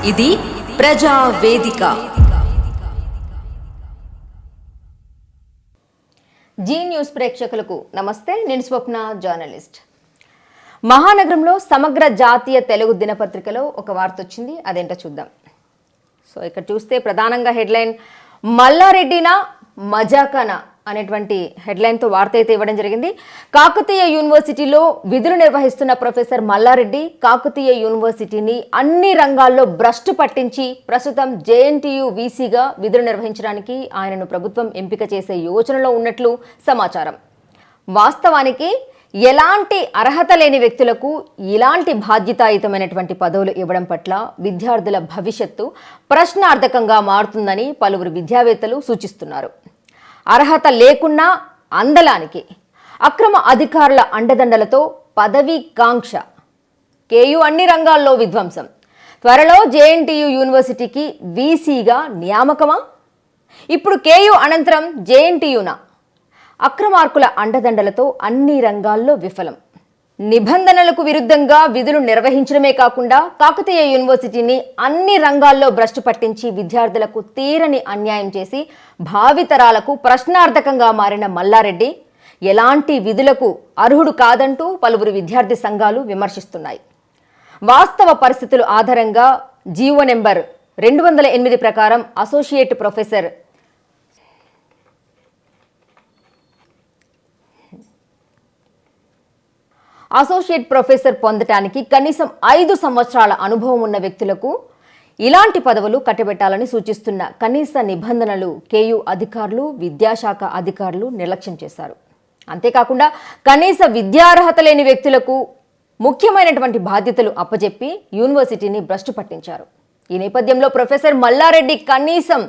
ఇది ప్రజా వేదిక. జీ న్యూస్ ప్రేక్షకులకు నమస్తే. నేను స్వప్న, జర్నలిస్ట్. మహానగరంలో సమగ్ర జాతీయ తెలుగు దినపత్రికలో ఒక వార్త వచ్చింది, అదేంటో చూద్దాం. సో ఇక్కడ చూస్తే ప్రధానంగా హెడ్లైన్ మల్లారెడ్డినా మజాకానా అనేటువంటి హెడ్లైన్తో వార్త అయితే ఇవ్వడం జరిగింది. కాకతీయ యూనివర్సిటీలో విధులు నిర్వహిస్తున్న ప్రొఫెసర్ మల్లారెడ్డి కాకతీయ యూనివర్సిటీని అన్ని రంగాల్లో భ్రష్టు పట్టించి ప్రస్తుతం జేఎన్టీయూ వీసీగా విధులు నిర్వహించడానికి ఆయనను ప్రభుత్వం ఎంపిక చేసే యోచనలో ఉన్నట్లు సమాచారం. వాస్తవానికి ఎలాంటి అర్హత లేని వ్యక్తులకు ఇలాంటి బాధ్యతాయుతమైనటువంటి పదవులు ఇవ్వడం పట్ల విద్యార్థుల భవిష్యత్తు ప్రశ్నార్థకంగా మారుతుందని పలువురు విద్యావేత్తలు సూచిస్తున్నారు. అర్హత లేకున్నా అందలానికి అక్రమ అధికారుల అండదండలతో పదవీ కాంక్ష, కేయూ అన్ని రంగాల్లో విధ్వంసం, త్వరలో జేఎన్టీయూ యూనివర్సిటీకి వీసీగా నియామకమా? ఇప్పుడు కేయూ అనంతరం జేఎన్టీయూనా? అక్రమార్కుల అండదండలతో అన్ని రంగాల్లో విఫలం. నిబంధనలకు విరుద్ధంగా విధులు నిర్వహించడమే కాకుండా కాకతీయ యూనివర్సిటీని అన్ని రంగాల్లో భ్రష్టు పట్టించి విద్యార్థులకు తీరని అన్యాయం చేసి భావితరాలకు ప్రశ్నార్థకంగా మారిన మల్లారెడ్డి ఎలాంటి విధులకు అర్హుడు కాదంటూ పలువురు విద్యార్థి సంఘాలు విమర్శిస్తున్నాయి. వాస్తవ పరిస్థితుల ఆధారంగా జీవో నెంబర్ 208 ప్రకారం అసోసియేట్ ప్రొఫెసర్ పొందటానికి కనీసం 5 సంవత్సరాల అనుభవం ఉన్న వ్యక్తులకు ఇలాంటి పదవులు కట్టబెట్టాలని సూచిస్తున్న కనీస నిబంధనలు కేయూ అధికారులు, విద్యాశాఖ అధికారులు నిర్లక్ష్యం చేశారు. అంతేకాకుండా కనీస విద్యార్హత లేని వ్యక్తులకు ముఖ్యమైనటువంటి బాధ్యతలు అప్పజెప్పి యూనివర్సిటీని భ్రష్టు పట్టించారు. ఈ నేపథ్యంలో ప్రొఫెసర్ మల్లారెడ్డి కనీసం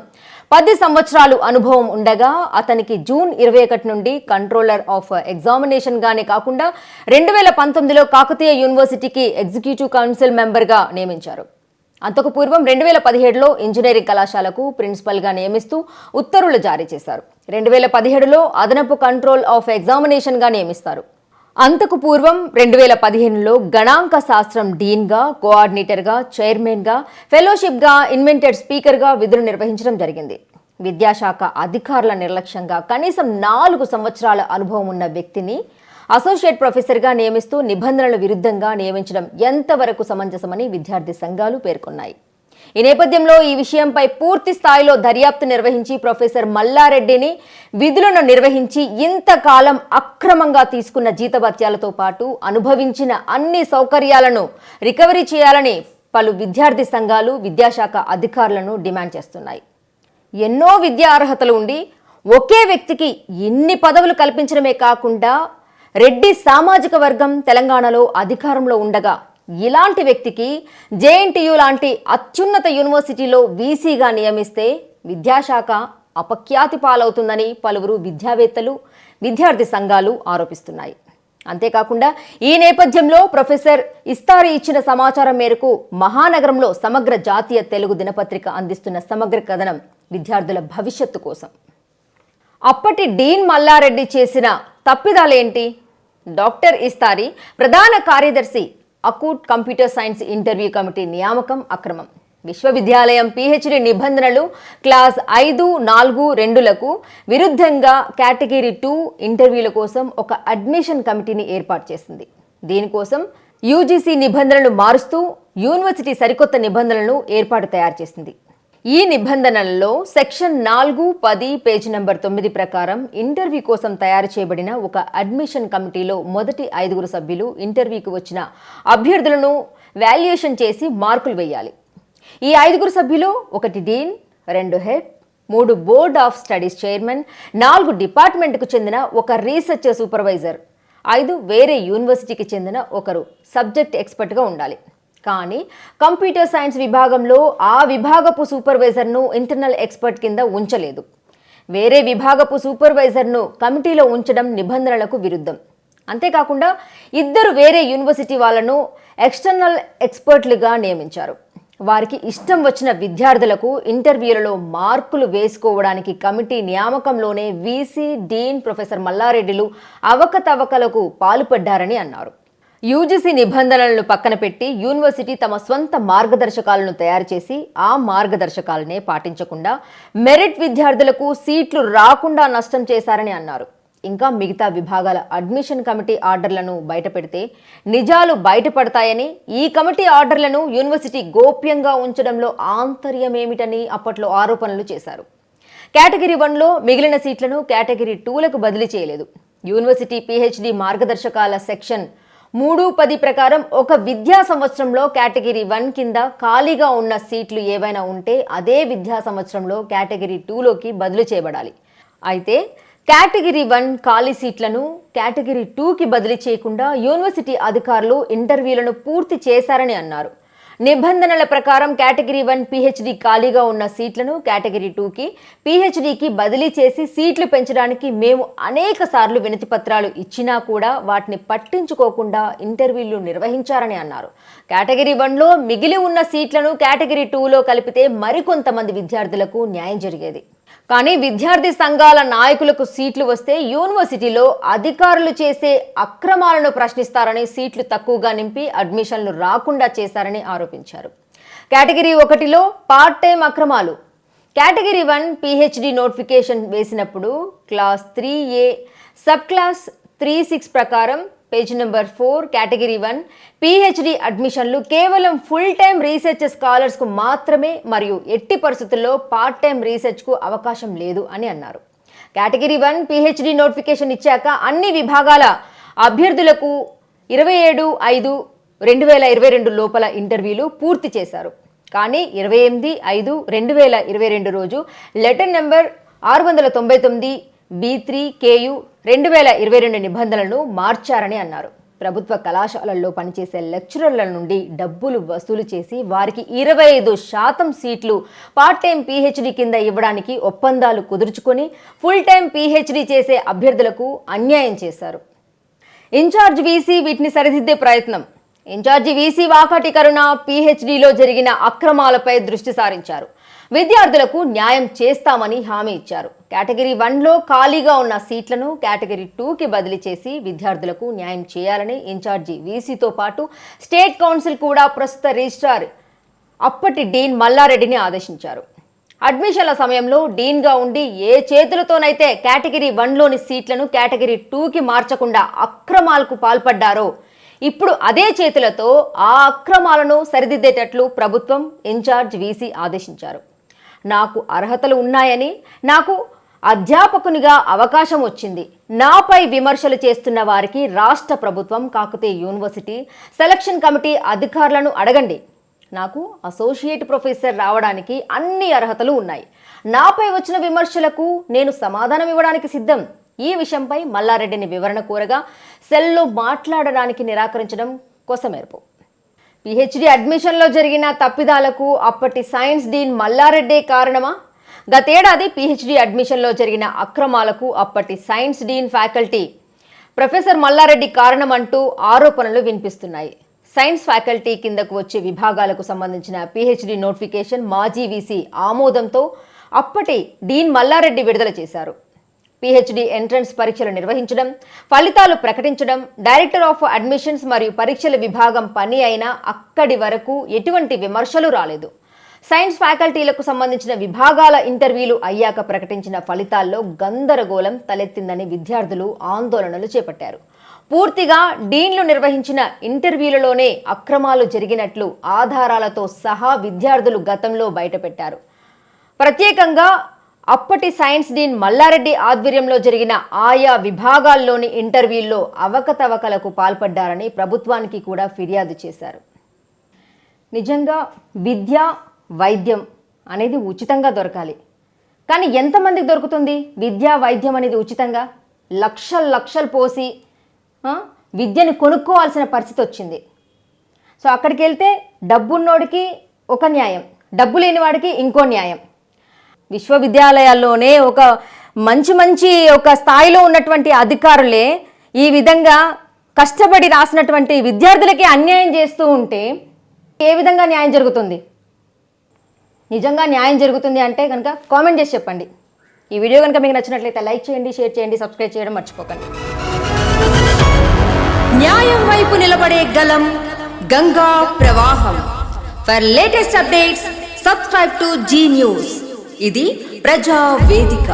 10 సంవత్సరాలు అనుభవం ఉండగా అతనికి జూన్ 21 నుండి కంట్రోలర్ ఆఫ్ ఎగ్జామినేషన్ గానే కాకుండా 2019లో కాకతీయ యూనివర్సిటీకి ఎగ్జిక్యూటివ్ కౌన్సిల్ మెంబర్గా నియమించారు. అంతకు పూర్వం 2017లో ఇంజనీరింగ్ కళాశాలకు ప్రిన్సిపల్గా నియమిస్తూ ఉత్తర్వులు జారీ చేశారు. 2017లో అదనపు కంట్రోల్ ఆఫ్ ఎగ్జామినేషన్గా నియమిస్తారు. అంతకు పూర్వం 2015లో గణాంక శాస్త్రం డీన్గా, కోఆర్డినేటర్గా, చైర్మన్గా, ఫెలోషిప్గా, ఇన్వెంటెడ్ స్పీకర్గా విధులు నిర్వహించడం జరిగింది. విద్యాశాఖ అధికారుల నిర్లక్ష్యంగా కనీసం 4 సంవత్సరాల అనుభవం ఉన్న వ్యక్తిని అసోసియేట్ ప్రొఫెసర్గా నియమిస్తూ నిబంధనల విరుద్ధంగా నియమించడం ఎంతవరకు సమంజసమని విద్యార్థి సంఘాలు పేర్కొన్నాయి. ఈ నేపథ్యంలో ఈ విషయంపై పూర్తి స్థాయిలో దర్యాప్తు నిర్వహించి ప్రొఫెసర్ మల్లారెడ్డిని విధులను నిర్వహించి ఇంతకాలం అక్రమంగా తీసుకున్న జీతభత్యాలతో పాటు అనుభవించిన అన్ని సౌకర్యాలను రికవరీ చేయాలని పలు విద్యార్థి సంఘాలు విద్యాశాఖ అధికారులను డిమాండ్ చేస్తున్నాయి. ఎన్నో విద్యా అర్హతలు ఉండి ఒకే వ్యక్తికి ఇన్ని పదవులు కల్పించడమే కాకుండా రెడ్డి సామాజిక వర్గం తెలంగాణలో అధికారంలో ఉండగా ఇలాంటి వ్యక్తికి జేఎన్టీయూ లాంటి అత్యున్నత యూనివర్సిటీలో వీసీగా నియమిస్తే విద్యాశాఖ అపఖ్యాతి పాలవుతుందని పలువురు విద్యావేత్తలు, విద్యార్థి సంఘాలు ఆరోపిస్తున్నాయి. అంతేకాకుండా ఈ నేపథ్యంలో ప్రొఫెసర్ ఇస్తారి ఇచ్చిన సమాచారం మేరకు మహానగరంలో సమగ్ర జాతీయ తెలుగు దినపత్రిక అందిస్తున్న సమగ్ర కథనం విద్యార్థుల భవిష్యత్తు కోసం. అప్పటి డీన్ మల్లారెడ్డి చేసిన తప్పిదాలేంటి? డాక్టర్ ఇస్తారి ప్రధాన కార్యదర్శి అకూట్ కంప్యూటర్ సైన్స్ ఇంటర్వ్యూ కమిటీ నియామకం అక్రమం. విశ్వవిద్యాలయం పిహెచ్డి నిబంధనలు క్లాస్ 5, 4, 2లకు విరుద్ధంగా కేటగిరీ 2 ఇంటర్వ్యూల కోసం ఒక అడ్మిషన్ కమిటీని ఏర్పాటు చేసింది. దీనికోసం యూజీసీ నిబంధనలు మారుస్తూ యూనివర్సిటీ సరికొత్త నిబంధనలను తయారు చేసింది. ఈ నిబంధనలలో సెక్షన్ 4, 10, పేజ్ నెంబర్ 9 ప్రకారం ఇంటర్వ్యూ కోసం తయారు చేయబడిన ఒక అడ్మిషన్ కమిటీలో మొదటి 5 సభ్యులు ఇంటర్వ్యూకి వచ్చిన అభ్యర్థులను వాల్యుయేషన్ చేసి మార్కులు వేయాలి. ఈ 5 సభ్యులు 1 dean, 2 head, 3 board of studies chairman, 4 డిపార్ట్మెంట్కు చెందిన ఒక రీసెర్చ్ సూపర్వైజర్, 5 వేరే యూనివర్సిటీకి చెందిన ఒకరు సబ్జెక్ట్ ఎక్స్పర్ట్గా ఉండాలి. కానీ కంప్యూటర్ సైన్స్ విభాగంలో ఆ విభాగపు సూపర్వైజర్ను ఇంటర్నల్ ఎక్స్పర్ట్ కింద ఉంచలేదు. వేరే విభాగపు సూపర్వైజర్ను కమిటీలో ఉంచడం నిబంధనలకు విరుద్ధం. అంతేకాకుండా 2 వేరే యూనివర్సిటీ వాళ్ళను ఎక్స్టర్నల్ ఎక్స్పర్ట్లుగా నియమించారు. వారికి ఇష్టం వచ్చిన విద్యార్థులకు ఇంటర్వ్యూలలో మార్కులు వేసుకోవడానికి కమిటీ నియామకంలోనే వీసీ, డీన్ ప్రొఫెసర్ మల్లారెడ్డిలు అవకతవకలకు పాల్పడ్డారని అన్నారు. యూజీసీ నిబంధనలను పక్కన పెట్టి యూనివర్సిటీ తమ స్వంత మార్గదర్శకాలను తయారు చేసి ఆ మార్గదర్శకాలనే పాటించకుండా మెరిట్ విద్యార్థులకు సీట్లు రాకుండా నష్టం చేశారని అన్నారు. ఇంకా మిగతా విభాగాల అడ్మిషన్ కమిటీ ఆర్డర్లను బయటపెడితే నిజాలు బయటపడతాయని, ఈ కమిటీ ఆర్డర్లను యూనివర్సిటీ గోప్యంగా ఉంచడంలో ఆంతర్యమేమిటని అప్పట్లో ఆరోపణలు చేశారు. కేటగిరీ 1లో మిగిలిన సీట్లను కేటగిరీ 2లకు బదిలీ చేయలేదు. యూనివర్సిటీ పీహెచ్డీ మార్గదర్శకాల సెక్షన్ 3(10) ప్రకారం ఒక విద్యా సంవత్సరంలో కేటగిరీ 1 కింద ఖాళీగా ఉన్న సీట్లు ఏవైనా ఉంటే అదే విద్యా సంవత్సరంలో కేటగిరీ 2లోకి బదిలీ చేయబడాలి. అయితే కేటగిరీ 1 ఖాళీ సీట్లను కేటగిరీ 2కి బదిలీ చేయకుండా యూనివర్సిటీ అధికారులు ఇంటర్వ్యూలను పూర్తి చేశారని అన్నారు. నిబంధనల ప్రకారం కేటగిరీ 1 పీహెచ్డీ ఖాళీగా ఉన్న సీట్లను కేటగిరీ 2కి పీహెచ్డీకి బదిలీ చేసి సీట్లు పెంచడానికి మేము అనేక సార్లు వినతి పత్రాలు ఇచ్చినా కూడా వాటిని పట్టించుకోకుండా ఇంటర్వ్యూలు నిర్వహించారని అన్నారు. కేటగిరీ 1లో మిగిలి ఉన్న సీట్లను కేటగిరీ 2లో కలిపితే మరికొంతమంది విద్యార్థులకు న్యాయం జరిగేది. కానీ విద్యార్థి సంఘాల నాయకులకు సీట్లు వస్తే యూనివర్సిటీలో అధికారులు చేసే అక్రమాలను ప్రశ్నిస్తారని సీట్లు తక్కువగా నింపి అడ్మిషన్లు రాకుండా చేశారని ఆరోపించారు. కేటగిరీ 1లో పార్ట్ టైం అక్రమాలు. కేటగిరీ 1 పీహెచ్డీ నోటిఫికేషన్ వేసినప్పుడు క్లాస్ 3A సబ్ క్లాస్ 36 ప్రకారం పేజ్ నెంబర్ 4 కేటగిరీ 1 పీహెచ్డీ అడ్మిషన్లు కేవలం ఫుల్ టైం రీసెర్చ్ స్కాలర్స్కు మాత్రమే మరియు ఎట్టి పరిస్థితుల్లో పార్ట్ టైం రీసెర్చ్కు అవకాశం లేదు అని అన్నారు. కేటగిరీ 1 పీహెచ్డీ నోటిఫికేషన్ ఇచ్చాక అన్ని విభాగాల అభ్యర్థులకు 27/5/2022 లోపల ఇంటర్వ్యూలు పూర్తి చేశారు. కానీ 28/5/2022 రోజు లెటర్ నెంబర్ 699 B3 KU 2022 నిబంధనలను మార్చారని అన్నారు. ప్రభుత్వ కళాశాలల్లో పనిచేసే లెక్చరర్ల నుండి డబ్బులు వసూలు చేసి వారికి 25% సీట్లు పార్ట్ టైం పీహెచ్డీ కింద ఇవ్వడానికి ఒప్పందాలు కుదుర్చుకొని ఫుల్ టైం పీహెచ్డీ చేసే అభ్యర్థులకు అన్యాయం చేశారు. ఇన్ఛార్జ్ వీసీ వీటిని సరిదిద్దే ప్రయత్నం. ఇన్ఛార్జి వీసీ వాకాటి కరుణ పీహెచ్డీలో జరిగిన అక్రమాలపై దృష్టి సారించారు. విద్యార్థులకు న్యాయం చేస్తామని హామీ ఇచ్చారు. కేటగిరీ 1లో ఖాళీగా ఉన్న సీట్లను కేటగిరీ 2కి బదిలీ చేసి విద్యార్థులకు న్యాయం చేయాలని ఇన్ఛార్జి వీసీతో పాటు స్టేట్ కౌన్సిల్ కూడా ప్రస్తుత రిజిస్ట్రార్ అప్పటి డీన్ మల్లారెడ్డిని ఆదేశించారు. అడ్మిషన్ల సమయంలో డీన్గా ఉండి ఏ చేతులతోనైతే కేటగిరీ 1లోని సీట్లను కేటగిరీ 2కి మార్చకుండా అక్రమాలకు పాల్పడ్డారో ఇప్పుడు అదే చేతులతో ఆ అక్రమాలను సరిదిద్దేటట్లు ప్రభుత్వం ఇన్ఛార్జ్ వీసీ ఆదేశించారు. నాకు అర్హతలు ఉన్నాయని, నాకు అధ్యాపకునిగా అవకాశం వచ్చింది, నాపై విమర్శలు చేస్తున్న వారికి రాష్ట్ర ప్రభుత్వం కాకతీయ యూనివర్సిటీ సెలక్షన్ కమిటీ అధికారులను అడగండి. నాకు అసోసియేట్ ప్రొఫెసర్ రావడానికి అన్ని అర్హతలు ఉన్నాయి. నాపై వచ్చిన విమర్శలకు నేను సమాధానం ఇవ్వడానికి సిద్ధం. ఈ విషయంపై మల్లారెడ్డిని వివరణ కోరగా సెల్లో మాట్లాడడానికి నిరాకరించడం కొసమెరుపు. పీహెచ్డీ అడ్మిషన్లో జరిగిన తప్పిదాలకు అప్పటి సైన్స్ డీన్ మల్లారెడ్డే కారణమా? గతేడాది పీహెచ్డీ అడ్మిషన్లో జరిగిన అక్రమాలకు అప్పటి science dean faculty professor Mallareddy కారణమంటూ ఆరోపణలు వినిపిస్తున్నాయి. సైన్స్ ఫ్యాకల్టీ కిందకు వచ్చే విభాగాలకు సంబంధించిన పీహెచ్డీ నోటిఫికేషన్ మాజీ వీసీ ఆమోదంతో అప్పటి డీన్ మల్లారెడ్డి విడుదల చేశారు. పీహెచ్డీ ఎంట్రన్స్ పరీక్షలు నిర్వహించడం, ఫలితాలు ప్రకటించడం, డైరెక్టర్ ఆఫ్ అడ్మిషన్స్ మరియు పరీక్షల విభాగం పని అయినా అక్కడి వరకు ఎటువంటి విమర్శలు రాలేదు. సైన్స్ ఫ్యాకల్టీలకు సంబంధించిన విభాగాల ఇంటర్వ్యూలు అయ్యాక ప్రకటించిన ఫలితాల్లో గందరగోళం తలెత్తిందని విద్యార్థులు ఆందోళనలు చేపట్టారు. పూర్తిగా డీన్లు నిర్వహించిన ఇంటర్వ్యూలలోనే అక్రమాలు జరిగినట్లు ఆధారాలతో సహా విద్యార్థులు గతంలో బయటపెట్టారు. ప్రత్యేకంగా అప్పటి సైన్స్ డీన్ మల్లారెడ్డి ఆధ్వర్యంలో జరిగిన ఆయా విభాగాల్లోని ఇంటర్వ్యూల్లో అవకతవకలకు పాల్పడ్డారని ప్రభుత్వానికి కూడా ఫిర్యాదు చేశారు. నిజంగా విద్య, వైద్యం అనేది ఉచితంగా దొరకాలి. కానీ ఎంతమందికి దొరుకుతుంది విద్య, వైద్యం అనేది ఉచితంగా? లక్షలు పోసి విద్యను కొనుక్కోవాల్సిన పరిస్థితి వచ్చింది. సో అక్కడికి వెళ్తే డబ్బున్నోడికి ఒక న్యాయం, డబ్బు లేని వాడికి ఇంకో న్యాయం. విశ్వవిద్యాలయాల్లోనే ఒక మంచి ఒక స్థాయిలో ఉన్నటువంటి అధికారులే ఈ విధంగా కష్టపడి రాసినటువంటి విద్యార్థులకి అన్యాయం చేస్తూ ఉంటే ఏ విధంగా న్యాయం జరుగుతుంది? నిజంగా న్యాయం జరుగుతుంది అంటే కనుక కామెంట్ చేసి చెప్పండి. ఈ వీడియో కనుక మీకు నచ్చినట్లయితే లైక్ చేయండి, షేర్ చేయండి, సబ్స్క్రైబ్ చేయడం మర్చిపోకండి. న్యాయం వైపు నిలబడే గలం గంగా ప్రవాహం. For latest updates subscribe to Zee news. ఇది ప్రజా వేదిక.